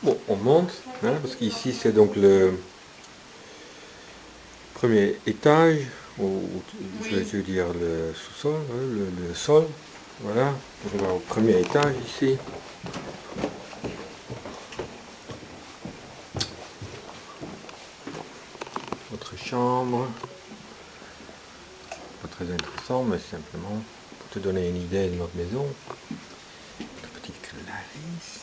Bon, on monte, hein, parce qu'ici c'est donc le premier étage, ou je veux dire le sous-sol, hein, le sol. Voilà, on va au premier étage ici. Notre chambre. Pas très intéressant, mais simplement pour te donner une idée de notre maison. Notre petite Clarisse.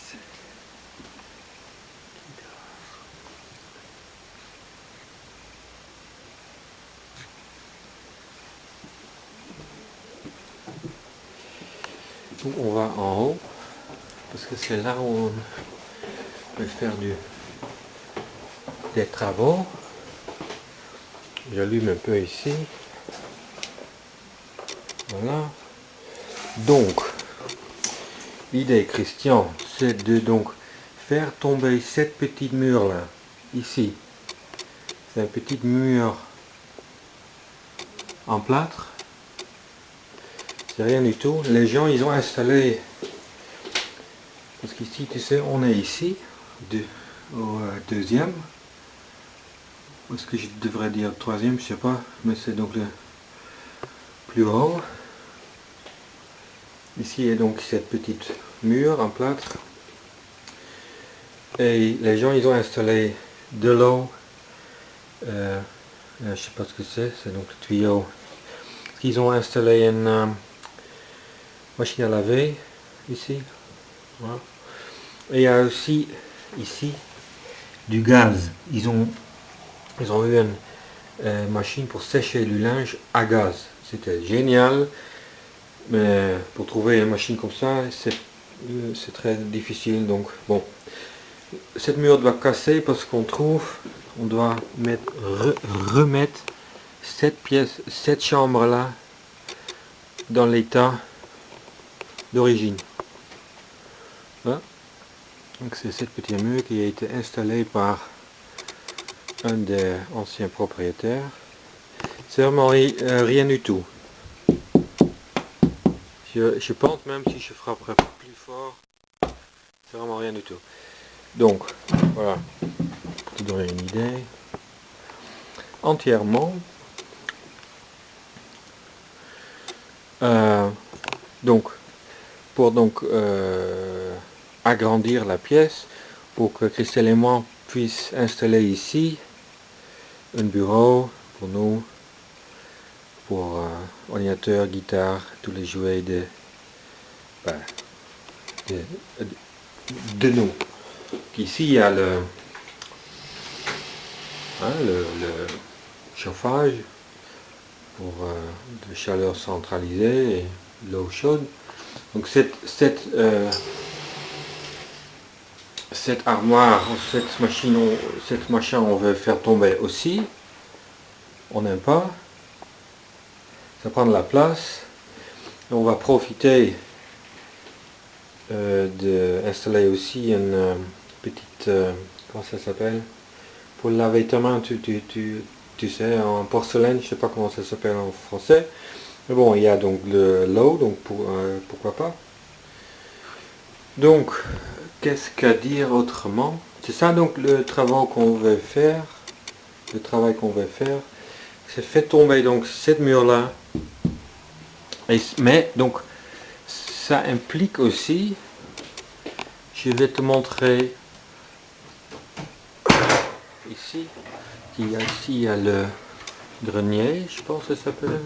Donc on va en haut, parce que c'est là où on peut faire des travaux. J'allume un peu ici. Voilà. Donc, l'idée, Christian, c'est de donc faire tomber cette petite mur là, ici. C'est un petit mur en plâtre. C'est rien du tout. Les gens, ils ont installé, parce qu'ici, tu sais, on est ici, au deuxième. Est-ce que je devrais dire troisième, je sais pas, mais c'est donc le plus haut. Ici est donc cette petite mur en plâtre. Et les gens, ils ont installé de l'eau. Je sais pas ce que c'est donc le tuyau. Ils ont installé une machine à laver ici. Voilà. Et il y a aussi ici du gaz. Ils ont eu une machine pour sécher du linge à gaz. C'était génial. Mais pour trouver une machine comme ça, c'est très difficile. Donc bon, cette mur doit casser parce qu'on doit remettre cette chambre là dans l'état d'origine. Hein? Donc c'est cette petite mur qui a été installée par un des anciens propriétaires. C'est vraiment rien du tout. Je pense même si je frapperais plus fort, c'est vraiment rien du tout. Donc voilà, pour te donner une idée, entièrement. Donc pour agrandir la pièce, pour que Christelle et moi puissent installer ici un bureau pour nous, pour ordinateur, guitare, tous les jouets de nous. Ici il y a le chauffage pour de chaleur centralisée et l'eau chaude. Donc cette armoire, cette machin on veut faire tomber aussi. On n'aime pas. Ça prend de la place. Et on va profiter d'installer aussi une petite, comment ça s'appelle, pour laver ta main, tu sais, en porcelaine, je sais pas comment ça s'appelle en français. Mais bon, il y a donc l'eau, donc pourquoi pas. Donc, qu'est-ce qu'à dire autrement? C'est ça donc le travail qu'on veut faire. C'est fait tomber donc cette mur là. Mais donc ça implique aussi, je vais te montrer ici, il y a le grenier, je pense que ça s'appelle.